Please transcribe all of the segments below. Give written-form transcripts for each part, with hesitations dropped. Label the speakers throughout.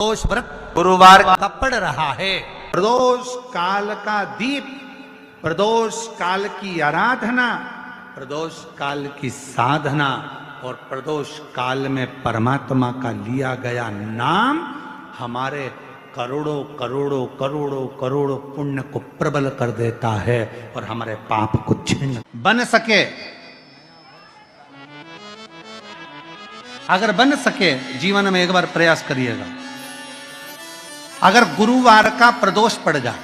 Speaker 1: प्रदोष व्रत गुरुवार का पड़ रहा है।
Speaker 2: प्रदोष काल का दीप, प्रदोष काल की आराधना,
Speaker 1: प्रदोष काल की साधना और प्रदोष काल में परमात्मा का लिया गया नाम हमारे करोड़ों करोड़ों करोड़ों करोड़ों पुण्य को प्रबल कर देता है और हमारे पाप को छिन्न
Speaker 2: बन सके,
Speaker 1: अगर बन सके जीवन में एक बार प्रयास करिएगा।
Speaker 2: अगर गुरुवार का प्रदोष पड़ जाए,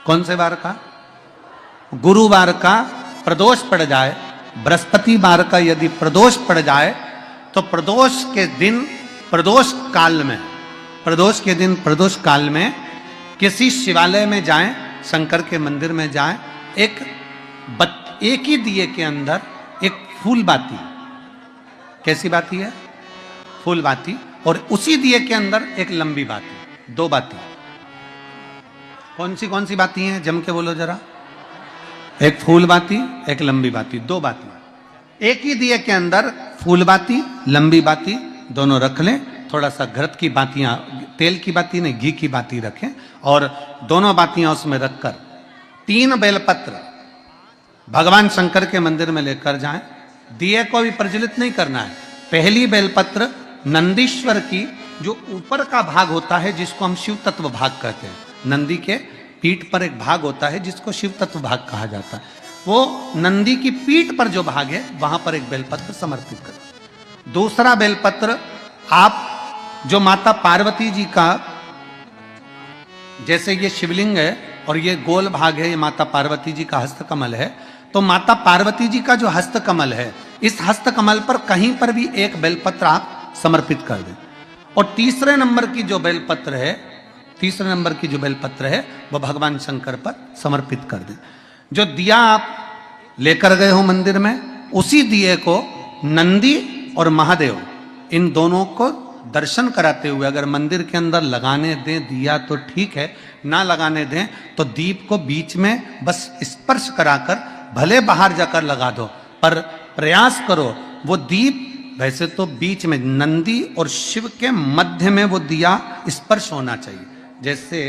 Speaker 1: कौन से वार का? गुरुवार का प्रदोष पड़ जाए, बृहस्पतिवार का यदि प्रदोष पड़ जाए तो प्रदोष के दिन प्रदोष काल में, प्रदोष के दिन प्रदोष काल में किसी शिवालय में जाएं, शंकर के मंदिर में जाएं, एक ही दिए के अंदर एक फूल बाती, कैसी बाती है? फूल बाती, और उसी दिए के अंदर एक लंबी बाती, दो बाती। कौन सी बाती हैं? जम के बोलो जरा। एक फूल बाती, एक लंबी बाती, दो बाती। एक ही दिए के अंदर फूल बाती, लंबी बाती दोनों रख लें। थोड़ा सा घृत की बातियां, तेल की बाती नहीं, घी की बाती रखें और दोनों बातियां उसमें रखकर 3 बेलपत्र भगवान शंकर के मंदिर में लेकर जाएं। दिए को भी प्रज्वलित नहीं करना है। पहली बेलपत्र नंदीश्वर की, जो ऊपर का भाग होता है जिसको हम शिव तत्व भाग कहते हैं, नंदी के पीठ पर एक भाग होता है जिसको शिव तत्व भाग कहा जाता है, वो नंदी की पीठ पर जो भाग है वहां पर एक बेलपत्र समर्पित करें। दूसरा बेलपत्र आप जो माता पार्वती जी का, जैसे ये शिवलिंग है और ये गोल भाग है, ये माता पार्वती जी का हस्तकमल है, तो माता पार्वती जी का जो हस्तकमल है, इस हस्तकमल पर कहीं पर भी एक बेलपत्र आप समर्पित कर दें। और तीसरे नंबर की जो बेलपत्र है, तीसरे नंबर की जो बेलपत्र है वो भगवान शंकर पर समर्पित कर दें। जो दिया आप लेकर गए हो मंदिर में, उसी दिए को नंदी और महादेव इन दोनों को दर्शन कराते हुए अगर मंदिर के अंदर लगाने दें दिया तो ठीक है, ना लगाने दें तो दीप को बीच में बस स्पर्श कराकर भले बाहर जाकर लगा दो, पर प्रयास करो वो दीप, वैसे तो बीच में नंदी और शिव के मध्य में वो दिया स्पर्श होना चाहिए। जैसे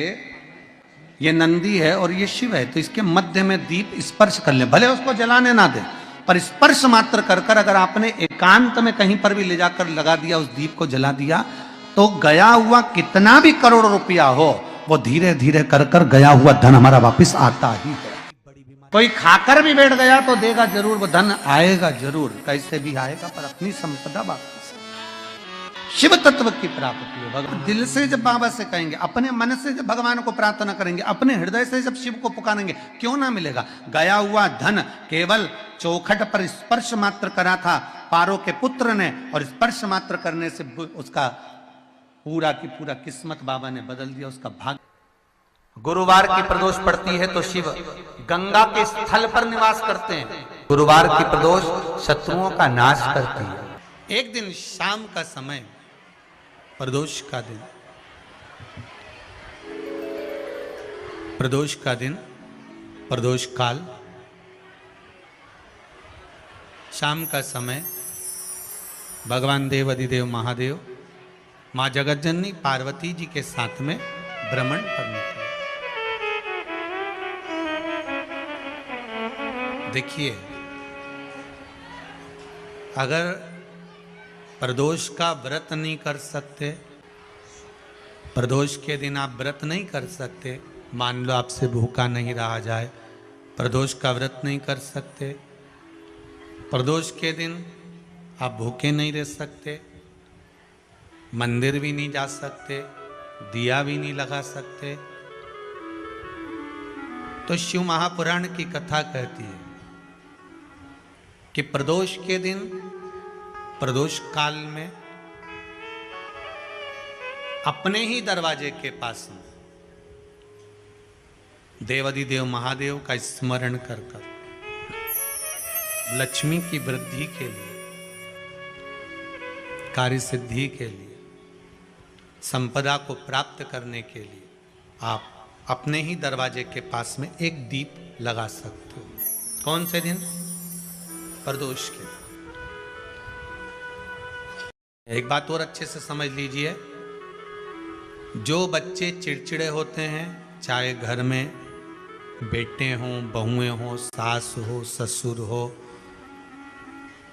Speaker 1: ये नंदी है और ये शिव है, तो इसके मध्य में दीप स्पर्श कर ले, भले उसको जलाने ना दे, पर स्पर्श मात्र कर कर अगर आपने एकांत में कहीं पर भी ले जाकर लगा दिया, उस दीप को जला दिया, तो गया हुआ कितना भी करोड़ रुपया हो वो धीरे धीरे कर कर गया हुआ धन हमारा वापिस आता ही है। कोई खाकर भी बैठ गया तो देगा जरूर, वो धन आएगा जरूर, कैसे भी आएगा, पर अपनी संपदा वापस। शिव तत्व की प्राप्ति हो। भगवान दिल से जब बाबा से कहेंगे, अपने मन से जब भगवान को प्रार्थना करेंगे, अपने हृदय से जब शिव को पुकारेंगे, क्यों ना मिलेगा? गया हुआ धन केवल चौखट पर स्पर्श मात्र करा था पारो के पुत्र ने, और स्पर्श मात्र करने से उसका पूरा की पूरा किस्मत बाबा ने बदल दिया, उसका भाग्य। गुरुवार की प्रदोष पड़ती है तो शिव गंगा के स्थल पर निवास करते हैं। गुरुवार की प्रदोष शत्रुओं का नाश करती है। एक दिन शाम का समय, प्रदोष का दिन, प्रदोष का दिन, प्रदोष काल, शाम का समय, भगवान देव अधिदेव महादेव मां जगतजननी पार्वती जी के साथ में भ्रमण पर निकले। देखिए, अगर प्रदोष का व्रत नहीं कर सकते, प्रदोष के दिन आप व्रत नहीं कर सकते, मान लो आपसे भूखा नहीं रहा जाए, प्रदोष का व्रत नहीं कर सकते, प्रदोष के दिन आप भूखे नहीं रह सकते, मंदिर भी नहीं जा सकते, दिया भी नहीं लगा सकते, तो शिव महापुराण की कथा कहती है कि प्रदोष के दिन, प्रदोष काल में अपने ही दरवाजे के पास देवाधिदेव महादेव का स्मरण कर कर लक्ष्मी की वृद्धि के लिए, कार्य सिद्धि के लिए, संपदा को प्राप्त करने के लिए आप अपने ही दरवाजे के पास में एक दीप लगा सकते हो। कौन से दिन? प्रदोष के। एक बात और अच्छे से समझ लीजिए, जो बच्चे चिड़चिड़े होते हैं, चाहे घर में बेटे हों, बहुएं हों, सास हो, ससुर हो,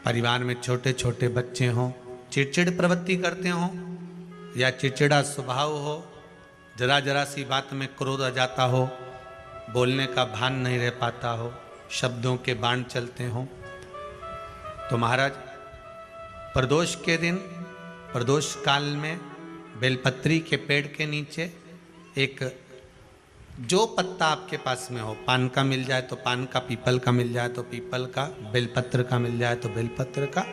Speaker 1: परिवार में छोटे छोटे बच्चे हों, चिड़चिड़ प्रवृत्ति करते हों या चिड़चिड़ा स्वभाव हो, जरा जरा सी बात में क्रोध आ जाता हो, बोलने का भान नहीं रह पाता हो, शब्दों के बाण चलते हों, तो महाराज प्रदोष के दिन, प्रदोष काल में बेलपत्री के पेड़ के नीचे एक जो पत्ता आपके पास में हो, पान का मिल जाए तो पान का, पीपल का मिल जाए तो पीपल का, बेलपत्र का मिल जाए तो बेलपत्र का,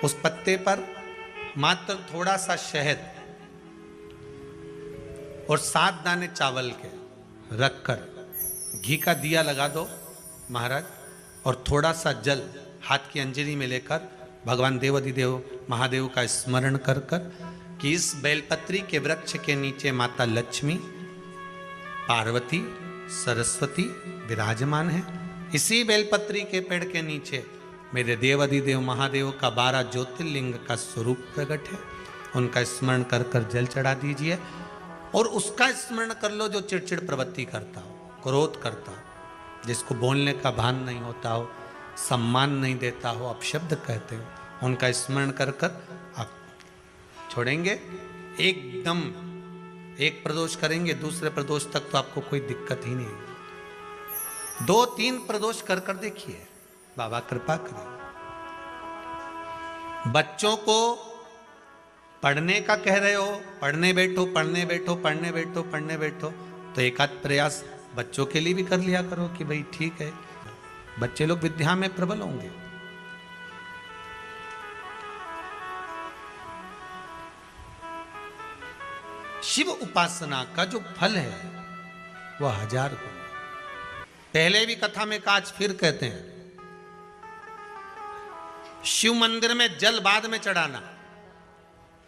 Speaker 1: उस पत्ते पर मात्र थोड़ा सा शहद और 7 दाने चावल के रखकर घी का दिया लगा दो महाराज, और थोड़ा सा जल हाथ की अंजलि में लेकर भगवान देवाधिदेव महादेव का स्मरण कर कर कि इस बेलपत्री के वृक्ष के नीचे माता लक्ष्मी, पार्वती, सरस्वती विराजमान है। इसी बेलपत्री के पेड़ के नीचे मेरे देवाधिदेव महादेव का 12 ज्योतिर्लिंग का स्वरूप प्रकट है। उनका स्मरण कर कर जल चढ़ा दीजिए और उसका स्मरण कर लो जो चिड़चिड़ प्रवृत्ति करता हो, क्रोध करता हो, जिसको बोलने का भान नहीं होता हो, सम्मान नहीं देता हो, अपशब्द कहते हो, उनका स्मरण कर कर आप छोड़ेंगे। एकदम एक प्रदोष करेंगे, दूसरे प्रदोष तक तो आपको कोई दिक्कत ही नहीं। 2-3 प्रदोष कर कर देखिए, बाबा कृपा करें। बच्चों को पढ़ने का कह रहे हो, पढ़ने बैठो, पढ़ने बैठो, पढ़ने बैठो, पढ़ने बैठो, तो एक आध प्रयास बच्चों के लिए भी कर लिया करो कि भाई ठीक है, बच्चे लोग विद्या में प्रबल होंगे। शिव उपासना का जो फल है वह 1000 गुना। पहले भी कथा में कहा, आज फिर कहते हैं, शिव मंदिर में जल बाद में चढ़ाना,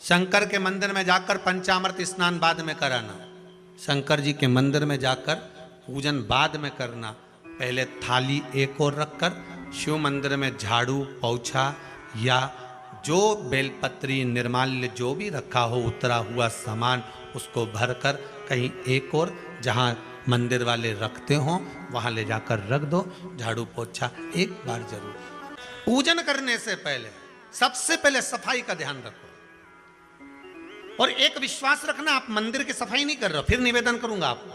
Speaker 1: शंकर के मंदिर में जाकर पंचामृत स्नान बाद में कराना, शंकर जी के मंदिर में जाकर पूजन बाद में करना, पहले थाली एक और रखकर शिव मंदिर में झाड़ू, पोछा या जो बेलपत्री, निर्माल्य जो भी रखा हो, उतरा हुआ सामान, उसको भरकर कहीं एक और जहाँ मंदिर वाले रखते हो वहाँ ले जाकर रख दो। झाड़ू पोछा एक बार जरूर। पूजन करने से पहले सबसे पहले सफाई का ध्यान रखो और एक विश्वास रखना, आप मंदिर की सफाई नहीं कर रहे हो, फिर निवेदन करूंगा आपको,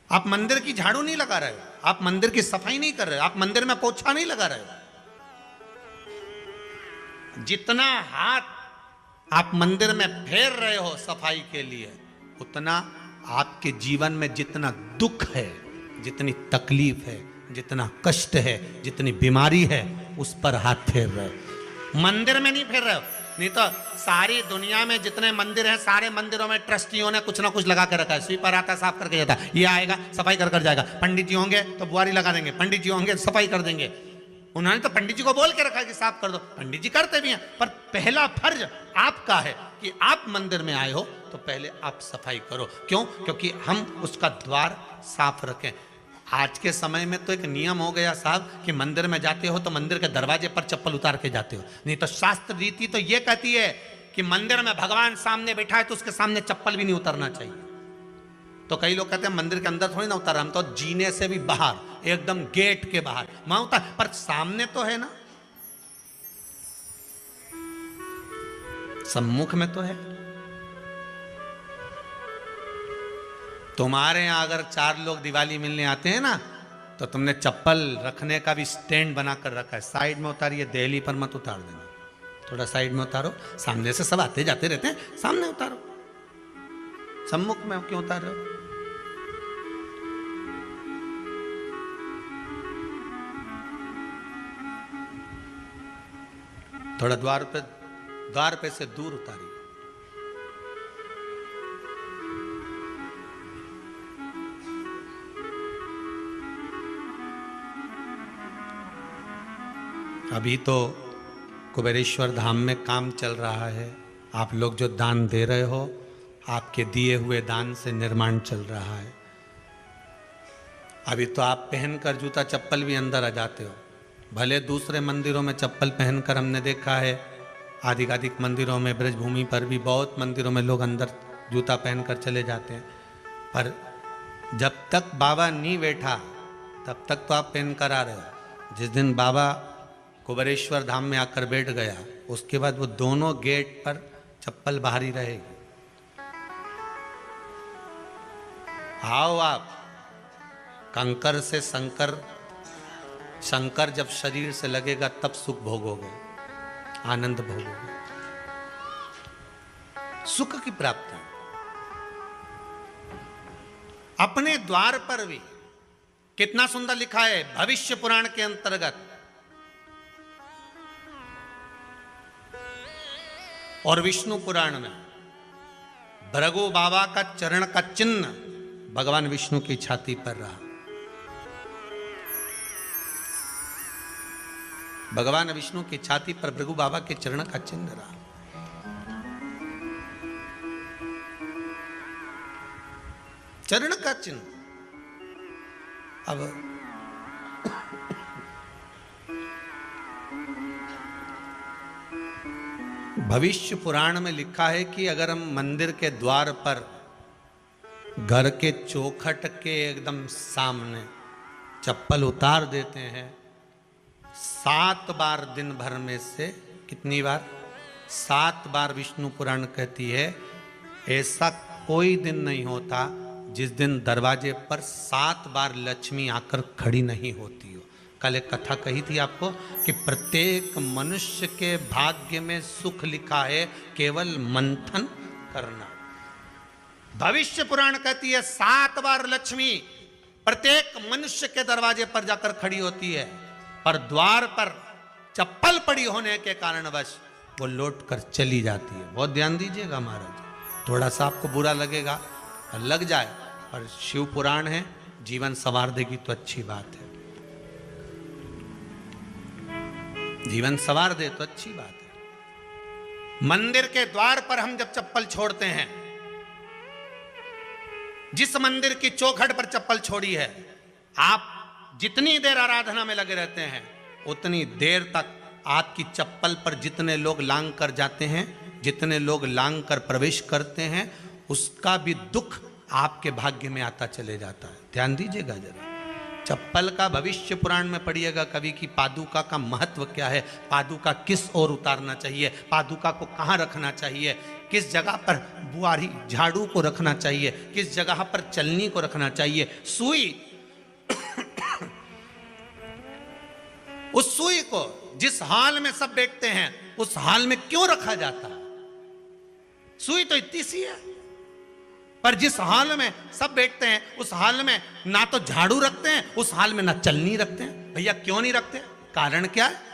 Speaker 1: आप मंदिर की झाड़ू नहीं लगा रहे हो, आप मंदिर की सफाई नहीं कर रहे हो, आप मंदिर में पोछा नहीं लगा रहे हो। जितना हाथ आप मंदिर में फेर रहे हो सफाई के लिए, उतना आपके जीवन में जितना दुख है, जितनी तकलीफ है, जितना कष्ट है, जितनी बीमारी है, उस पर हाथ फेर रहे हो, मंदिर में नहीं फेर रहे हो। नहीं तो सारी दुनिया में जितने मंदिर हैं, सारे मंदिरों में ट्रस्टियों ने कुछ ना कुछ लगा के रखा है। स्वीपर आता है, साफ करके जाता है, ये आएगा सफाई कर कर जाएगा, पंडित जी होंगे तो बुआरी लगा देंगे, पंडित जी होंगे सफाई कर देंगे। उन्होंने तो पंडित जी को बोल के रखा है कि साफ कर दो, पंडित जी करते भी हैं, पर पहला फर्ज आपका है कि आप मंदिर में आए हो तो पहले आप सफाई करो। क्यों? क्योंकि हम उसका द्वार साफ रखें। आज के समय में तो एक नियम हो गया साहब कि मंदिर में जाते हो तो मंदिर के दरवाजे पर चप्पल उतार के जाते हो, नहीं तो शास्त्र रीति तो ये कहती है कि मंदिर में भगवान सामने बैठा है तो उसके सामने चप्पल भी नहीं उतरना चाहिए। तो कई लोग कहते हैं मंदिर के अंदर थोड़ी ना उतार, हम तो जीने से भी बाहर, एकदम गेट के बाहर वहां उतार, पर सामने तो है ना, सम्मुख में तो है। तुम्हारे यहां अगर 4 लोग दिवाली मिलने आते हैं ना, तो तुमने चप्पल रखने का भी स्टैंड बनाकर रखा है, साइड में उतारिए, देहली पर मत उतार देना, थोड़ा साइड में उतारो, सामने से सब आते जाते रहते हैं, सामने उतारो, सम्मुख में क्यों उतार रहे हो? थोड़ा द्वार पे से दूर उतारिए। अभी तो कुबेरेश्वर धाम में काम चल रहा है, आप लोग जो दान दे रहे हो, आपके दिए हुए दान से निर्माण चल रहा है। अभी तो आप पहनकर जूता चप्पल भी अंदर आ जाते हो, भले दूसरे मंदिरों में चप्पल पहनकर हमने देखा है आधिकाधिक मंदिरों में, ब्रजभूमि पर भी बहुत मंदिरों में लोग अंदर जूता पहनकर चले जाते हैं, पर जब तक बाबा नहीं बैठा तब तक तो आप पहन कर आ रहे हो। जिस दिन बाबा कुबेरेश्वर धाम में आकर बैठ गया, उसके बाद वो दोनों गेट पर चप्पल बाहर ही रहेगी। आओ आप, कंकर से शंकर, शंकर जब शरीर से लगेगा तब सुख भोगोगे, आनंद भोगोगे, सुख की प्राप्ति। अपने द्वार पर भी कितना सुंदर लिखा है भविष्य पुराण के अंतर्गत, और विष्णु पुराण में भृगु बाबा का चरण का चिन्ह भगवान विष्णु की छाती पर रहा। भगवान विष्णु की छाती पर भृगु बाबा के चरण का चिन्ह रहा। चरण का चिन्ह। अब भविष्य पुराण में लिखा है कि अगर हम मंदिर के द्वार पर घर के चौखट के एकदम सामने चप्पल उतार देते हैं, 7 बार दिन भर में से, कितनी बार? 7 बार विष्णु पुराण कहती है ऐसा कोई दिन नहीं होता जिस दिन दरवाजे पर 7 बार लक्ष्मी आकर खड़ी नहीं होती हो। कल एक कथा कही थी आपको कि प्रत्येक मनुष्य के भाग्य में सुख लिखा है, केवल मंथन करना। भविष्य पुराण कहती है 7 बार लक्ष्मी प्रत्येक मनुष्य के दरवाजे पर जाकर खड़ी होती है, पर द्वार पर चप्पल पड़ी होने के कारणवश वो लौट कर चली जाती है। बहुत ध्यान दीजिएगा महाराज, थोड़ा सा आपको बुरा लगेगा, लग जाए, पर शिव पुराण है, जीवन संवार देगी तो अच्छी बात है, जीवन संवार दे तो अच्छी बात है। मंदिर के द्वार पर हम जब चप्पल छोड़ते हैं, जिस मंदिर की चौखट पर चप्पल छोड़ी है, आप जितनी देर आराधना में लगे रहते हैं उतनी देर तक आपकी चप्पल पर जितने लोग लांग कर जाते हैं, जितने लोग लांग कर प्रवेश करते हैं, उसका भी दुख आपके भाग्य में आता चले जाता है। ध्यान दीजिएगा जरा, चप्पल का भविष्य पुराण में पढ़िएगा कवि की पादुका का महत्व क्या है, पादुका किस ओर उतारना चाहिए, पादुका को कहाँ रखना चाहिए, किस जगह पर बुआरी झाड़ू को रखना चाहिए, किस जगह पर चलनी को रखना चाहिए, सुई उस सुई को जिस हाल में सब बैठते हैं उस हाल में क्यों रखा जाता है? सुई तो इतनी सी है, पर जिस हाल में सब बैठते हैं उस हाल में ना तो झाड़ू रखते हैं, उस हाल में ना चलनी रखते हैं। भैया क्यों नहीं रखते? कारण क्या है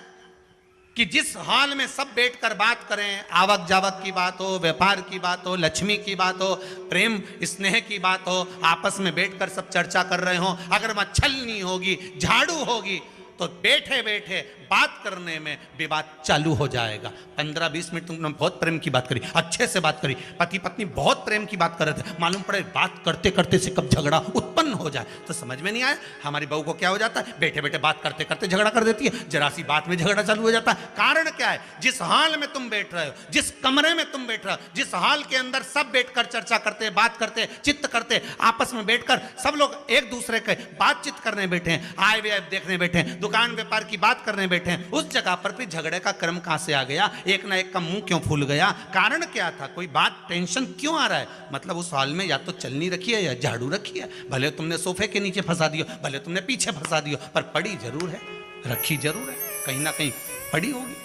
Speaker 1: कि जिस हाल में सब बैठकर बात करें, आवक जावक की बात हो, व्यापार की बात हो, लक्ष्मी की बात हो, प्रेम स्नेह की बात हो, आपस में बैठकर सब चर्चा कर रहे हो, अगर वहां छलनी होगी, झाड़ू होगी, तो बैठे बैठे बात करने में विवाद चालू हो जाएगा। 15-20 मिनट तुमने बहुत प्रेम की बात करी, अच्छे से बात करी, पति पत्नी बहुत प्रेम की बात कर रहे थे, मालूम पड़े बात करते करते से कब झगड़ा उत्पन्न हो जाए तो समझ में नहीं आया। हमारी बहू को क्या हो जाता है, बैठे बैठे बात करते करते झगड़ा कर देती है, जरा सी बात में झगड़ा चालू हो जाता है। कारण क्या है? जिस हाल में तुम बैठ रहे हो, जिस कमरे में तुम बैठ रहे हो, जिस हाल के अंदर सब बैठकर चर्चा करते, बात करते, चित्त करते, आपस में बैठकर सब लोग एक दूसरे के बातचीत करने बैठे हैं, आय व्यय देखने बैठे हैं, दुकान व्यापार की बात करने बैठे हैं, उस जगह पर फिर झगड़े का क्रम कहां से आ गया? एक ना एक का मुंह क्यों फूल गया? कारण क्या था? कोई बात टेंशन क्यों आ रहा है? मतलब उस हाल में या तो चलनी रखी है या झाड़ू रखी है, भले तुमने सोफे के नीचे फंसा दियो, भले तुमने पीछे फंसा दियो, पर पड़ी जरूर है, रखी जरूर है, कहीं ना कहीं पड़ी होगी।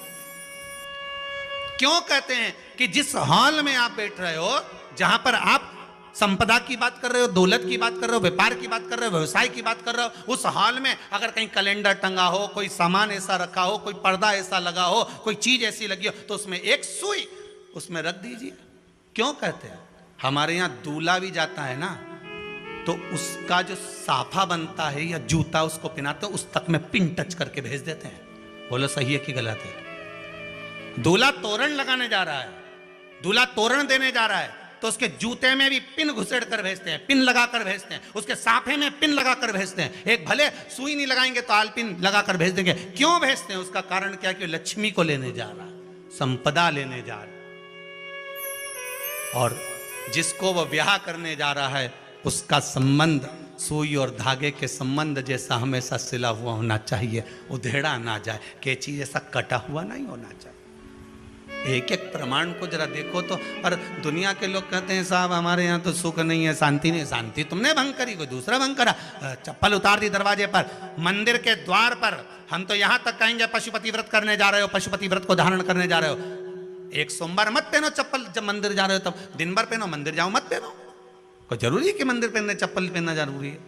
Speaker 1: क्यों कहते हैं कि जिस हाल में आप बैठ रहे हो, जहां पर आप संपदा की बात कर रहे हो, दौलत की बात कर रहे हो, व्यापार की बात कर रहे हो, व्यवसाय की बात कर रहे हो, उस हाल में अगर कहीं कैलेंडर टंगा हो, कोई सामान ऐसा रखा हो, कोई पर्दा ऐसा लगा हो, कोई चीज ऐसी लगी हो, तो उसमें एक सुई उसमें रख दीजिए। क्यों कहते हैं? हमारे यहां दूल्हा भी जाता है ना, तो उसका जो साफा बनता है या जूता उसको पहनाते हैं, उस तक में पिन टच करके भेज देते हैं। बोलो सही है कि गलत है? दूल्हा तोरण लगाने जा रहा है, दूल्हा तोरण देने जा रहा है, तो उसके जूते में भी पिन घुसेड़ कर भेजते हैं, पिन लगा कर भेजते हैं, उसके साफे में पिन लगा कर भेजते हैं। एक भले सुई नहीं लगाएंगे तो आल पिन लगा कर भेज देंगे। क्यों भेजते हैं? उसका कारण क्या? कि लक्ष्मी को लेने जा रहा है। संपदा लेने जा रहे, और जिसको वो ब्याह करने जा रहा है उसका संबंध सुई और धागे के संबंध जैसा हमेशा सिला हुआ होना चाहिए, उधेड़ा ना जाए, कैची जैसा कटा हुआ नहीं होना चाहिए। एक एक प्रमाण को जरा देखो तो। और दुनिया के लोग कहते हैं साहब हमारे यहाँ तो सुख नहीं है, शांति नहीं। शांति तुमने भंग करी, कोई दूसरा भंग करा। चप्पल उतार दी दरवाजे पर, मंदिर के द्वार पर। हम तो यहाँ तक कहेंगे पशुपति व्रत करने जा रहे हो, पशुपति व्रत को धारण करने जा रहे हो, एक सोमवार मत पहनो चप्पल। जब मंदिर जा रहे हो तब दिन भर पहनो, मंदिर जाओ मत पहनो। कोई जरूरी है कि मंदिर पहनने चप्पल पहनना जरूरी है?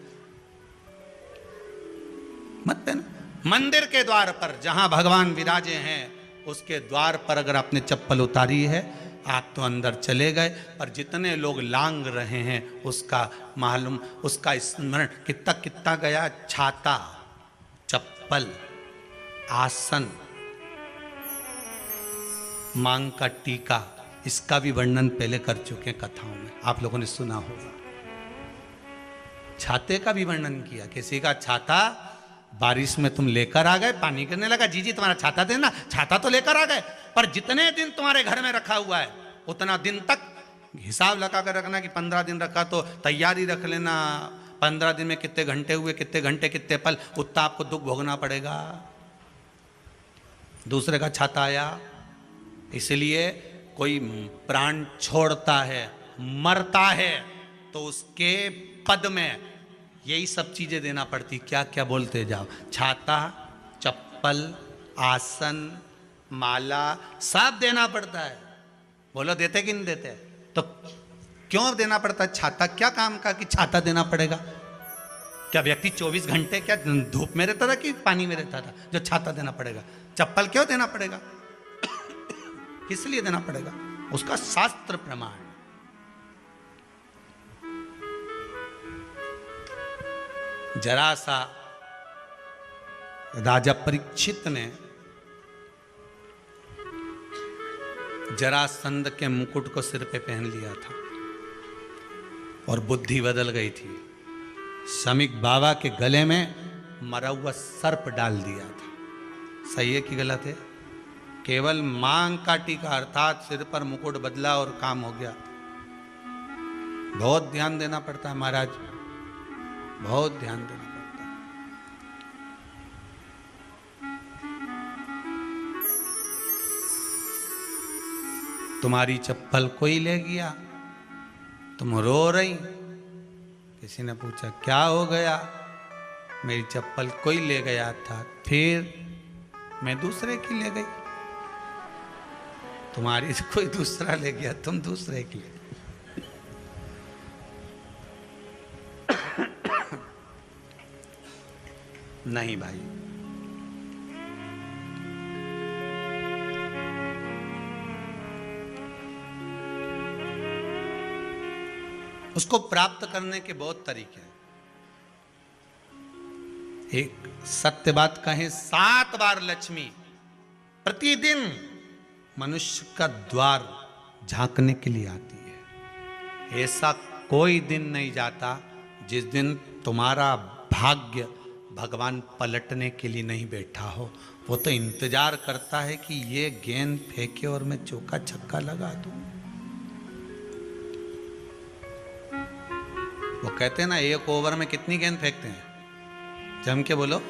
Speaker 1: मत पहनो। मंदिर के द्वार पर जहां भगवान विराजे हैं उसके द्वार पर अगर आपने चप्पल उतारी है आप तो अंदर चले गए। पर जितने लोग लांग रहे हैं उसका मालूम, उसका स्मरण कितना कितना गया। छाता, चप्पल, आसन, मांग का टीका, इसका भी वर्णन पहले कर चुके हैं कथाओं में, आप लोगों ने सुना होगा। छाते का भी वर्णन किया। किसी का छाता बारिश में तुम लेकर आ गए, पानी गिरने लगा, जी जी तुम्हारा छाता देना, छाता तो लेकर आ गए, पर जितने दिन तुम्हारे घर में रखा हुआ है उतना दिन तक हिसाब लगा कर रखना कि 15 दिन रखा तो तैयारी रख लेना। 15 दिन में कितने घंटे हुए, कितने घंटे कितने पल, उतना आपको दुख भोगना पड़ेगा। दूसरे का छाता आया, इसलिए कोई प्राण छोड़ता है, मरता है, तो उसके पद में यही सब चीजें देना पड़ती। क्या क्या बोलते जाओ, छाता, चप्पल, आसन, माला, सब देना पड़ता है। बोलो देते कि नहीं देते? तो क्यों देना पड़ता है छाता? क्या काम का कि छाता देना पड़ेगा? क्या व्यक्ति 24 घंटे क्या धूप में रहता था कि पानी में रहता था जो छाता देना पड़ेगा? चप्पल क्यों देना पड़ेगा? किस लिए देना पड़ेगा? उसका शास्त्र प्रमाण। जरा सा राजा परीक्षित ने जरासंध के मुकुट को सिर पे पहन लिया था और बुद्धि बदल गई थी। शमीक बाबा के गले में मरा हुआ सर्प डाल दिया था। सही है कि गलत है? केवल मांग का टीका अर्थात सिर पर मुकुट बदला और काम हो गया। बहुत ध्यान देना पड़ता है महाराज, बहुत ध्यान देना पड़ता है। तुम्हारी चप्पल कोई ले गया, तुम रो रही, किसी ने पूछा क्या हो गया? मेरी चप्पल कोई ले गया था, फिर मैं दूसरे की ले गई। तुम्हारी कोई दूसरा ले गया, तुम दूसरे की ले गई। नहीं भाई, उसको प्राप्त करने के बहुत तरीके हैं। एक सत्य बात कहें, 7 बार लक्ष्मी प्रतिदिन मनुष्य का द्वार झांकने के लिए आती है। ऐसा कोई दिन नहीं जाता जिस दिन तुम्हारा भाग्य भगवान पलटने के लिए नहीं बैठा हो। वो तो इंतजार करता है कि ये गेंद फेंके और मैं चौका छक्का लगा दूं। वो कहते हैं ना, एक ओवर में कितनी गेंद फेंकते हैं? जम के बोलो।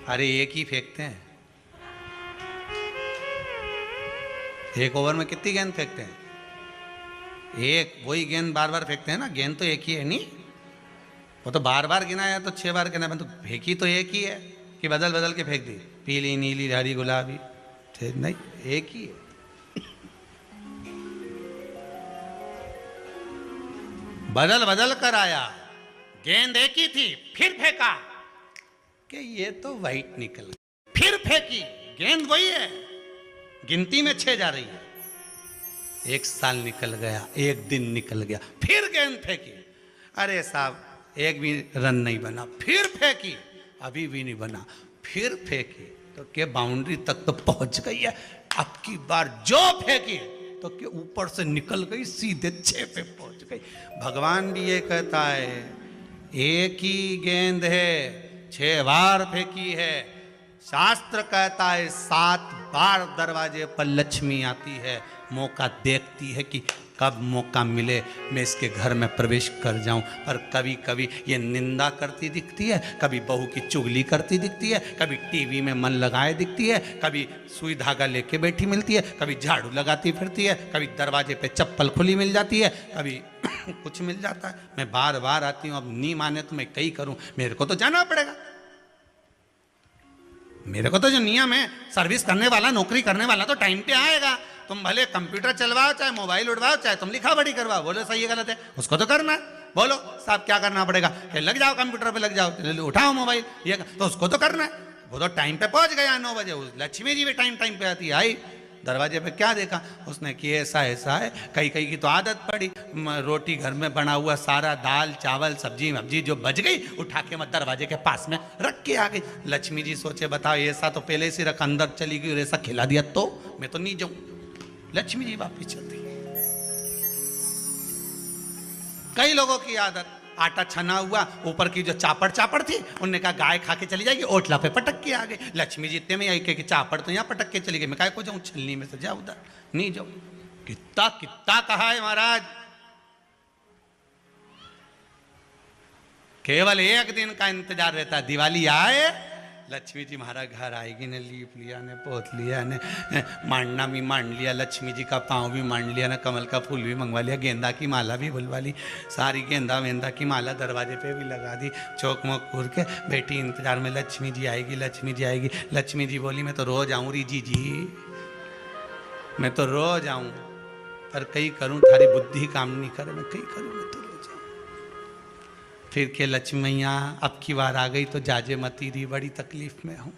Speaker 1: अरे एक ही फेंकते हैं। एक ओवर में कितनी गेंद फेंकते हैं? एक। वही गेंद बार बार फेंकते हैं ना, गेंद तो एक ही है नहीं। वो तो बार बार गिनाया तो 6 बार गिना, तो फेंकी तो एक ही है कि बदल बदल के फेंक दी, पीली नीली हरी गुलाबी? नहीं, एक ही है। बदल बदल कर आया, गेंद एक ही थी, फिर फेंका कि ये तो वाइट निकल गई, फिर फेंकी, गेंद वही है, गिनती में 6 जा रही है। 1 साल निकल गया, 1 दिन निकल गया, फिर गेंद फेंकी। अरे साहब, एक भी रन नहीं बना, फिर फेंकी, अभी भी नहीं बना, फिर फेंकी तो के बाउंड्री तक तो पहुंच गई है। अब की बार जो फेंकी तो के ऊपर से निकल गई, सीधे 6 पे पहुंच गई। भगवान भी ये कहता है, एक ही गेंद है, 6 बार फेंकी है, शास्त्र कहता है 7 बार दरवाजे पर लक्ष्मी आती है, मौका देखती है कि कब मौका मिले मैं इसके घर में प्रवेश कर जाऊं। पर कभी कभी ये निंदा करती दिखती है, कभी बहू की चुगली करती दिखती है, कभी टीवी में मन लगाए दिखती है, कभी सुई धागा लेके बैठी मिलती है, कभी झाड़ू लगाती फिरती है, कभी दरवाजे पे चप्पल खुली मिल जाती है, कभी कुछ मिल जाता है। मैं बार बार आती हूँ, अब नहीं माने तो मैं कई करूं, मेरे को तो जाना पड़ेगा। मेरे को तो जो नियम है, सर्विस करने वाला, नौकरी करने वाला तो टाइम पे आएगा। तुम भले कंप्यूटर चलवाओ, चाहे मोबाइल उड़वाओ, चाहे तुम लिखा पढ़ी करवाओ, बोलो सही है गलत है, उसको तो करना है। बोलो साहब क्या करना पड़ेगा, लग जाओ कंप्यूटर पे, लग जाओ, उठाओ मोबाइल, ये तो उसको तो करना है। वो तो टाइम पे पहुंच गया 9 बजे, लक्ष्मी जी भी टाइम पे आती है। आई दरवाजे पे क्या देखा उसने कि ऐसा ऐसा है। कई कई की तो आदत पड़ी, रोटी घर में बना हुआ सारा दाल चावल सब्जी वब्जी जो बच गई उठा के मैं दरवाजे के पास में रख के आ गई। लक्ष्मी जी सोचे बताओ ऐसा तो पहले से रख, अंदर चली गई और ऐसा खिला दिया तो मैं तो नहीं जाऊं। लक्ष्मी जी वापिस चलती। कई लोगों की आदत, आटा छना हुआ, ऊपर की जो चापड़ थी उनने कहा गाय खा के चली जाएगी, ओटला पे पटक के आ गए। लक्ष्मी जी इतने में आई कि चापड़ तो यहाँ पटक के चली गई, मैं काय को जाऊं, छलनी में से जा उधर, नहीं जाऊं। कितना कितना कहा है महाराज, केवल एक दिन का इंतजार रहता है, दिवाली आए लक्ष्मी जी महाराज घर आएगी ने, लीप लिया ने, पोत लिया ने, मांडना भी मांड लिया, लक्ष्मी जी का पाँव भी मांड लिया ना, कमल का फूल भी मंगवा लिया, गेंदा की माला भी बुलवा ली, सारी गेंदा वेंदा की माला दरवाजे पे भी लगा दी, चौक मोक पूर के बेटी इंतजार में, लक्ष्मी जी आएगी, लक्ष्मी जी आएगी। लक्ष्मी जी बोली मैं तो रोज आऊँ री जी, मैं तो रोज आऊँ, पर कई करूँ थारी बुद्धि काम नहीं करे, मैं कई करूँ, मैं तो रोज आऊँ। फिर के लक्ष्मी मैया अब की बार आ गई तो जाजे मती रही, बड़ी तकलीफ में हूँ।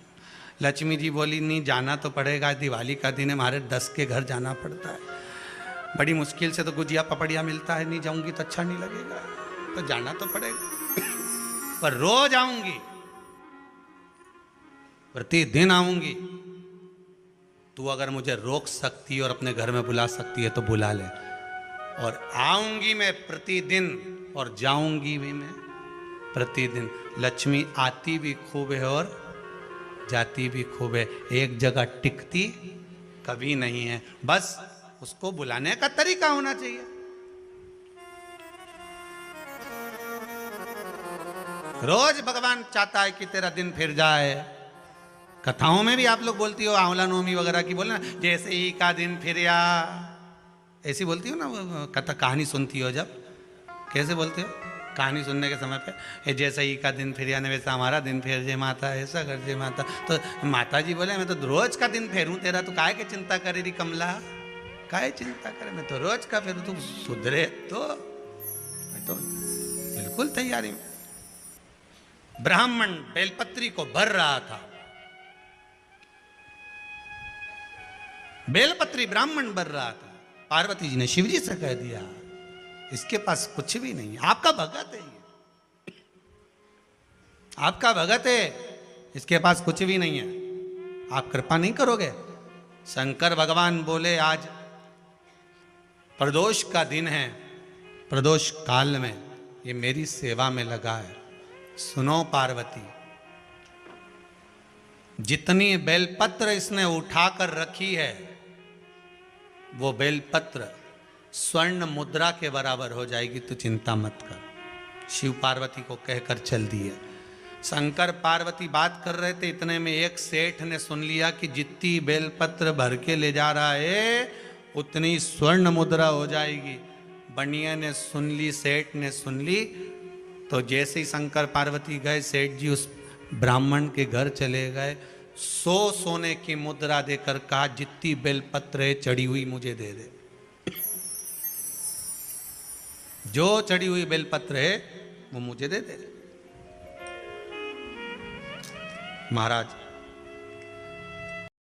Speaker 1: लक्ष्मी जी बोली नहीं जाना तो पड़ेगा, दिवाली का दिन है, हमारे 10 के घर जाना पड़ता है, बड़ी मुश्किल से तो गुजिया पपड़िया मिलता है, नहीं जाऊंगी तो अच्छा नहीं लगेगा, तो जाना तो पड़ेगा, पर रोज आऊंगी, प्रतिदिन आऊंगी। तू अगर मुझे रोक सकती और अपने घर में बुला सकती है तो बुला ले, और आऊंगी मैं प्रतिदिन और जाऊंगी भी मैं प्रतिदिन। लक्ष्मी आती भी खूब है और जाती भी खूब है, एक जगह टिकती कभी नहीं है, बस उसको बुलाने का तरीका होना चाहिए। रोज भगवान चाहता है कि तेरा दिन फिर जाए। कथाओं में भी आप लोग बोलती हो, आंवला नवमी वगैरह की बोले ना, जैसे ही का दिन फिर या, ऐसी बोलती हो ना, कथा कहानी सुनती हो जब, कैसे बोलते हो कहानी सुनने के समय पे, जैसे ही का दिन फिर या वैसा हमारा दिन फेर जे माता, ऐसा कर जे माता। तो माता जी बोले मैं तो रोज का दिन फेरूं तेरा, तू काहे के चिंता करे री कमला, काहे चिंता करे, मैं तो रोज का फेरूं, तू सुधरे तो मैं तो बिल्कुल तैयारी में। ब्राह्मण बेलपत्री को भर रहा था, बेलपत्री ब्राह्मण भर रहा था, पार्वती जी ने शिव जी से कह दिया इसके पास कुछ भी नहीं है, आपका भगत है ये, आपका भगत है, इसके पास कुछ भी नहीं है, आप कृपा नहीं करोगे। शंकर भगवान बोले आज प्रदोष का दिन है, प्रदोष काल में ये मेरी सेवा में लगा है। सुनो पार्वती, जितनी बेलपत्र इसने उठाकर रखी है वो बेलपत्र स्वर्ण मुद्रा के बराबर हो जाएगी, तो चिंता मत कर। शिव पार्वती को कहकर चल दिए। शंकर पार्वती बात कर रहे थे, इतने में एक सेठ ने सुन लिया कि जितनी बेलपत्र भर के ले जा रहा है उतनी स्वर्ण मुद्रा हो जाएगी। बनिया ने सुन ली, सेठ ने सुन ली, तो जैसे ही शंकर पार्वती गए, सेठ जी उस ब्राह्मण के घर चले गए, 100 सोने की मुद्रा देकर कहा जितनी बेलपत्र है चढ़ी हुई मुझे दे दे, जो चढ़ी हुई बेलपत्र है वो मुझे दे दे। महाराज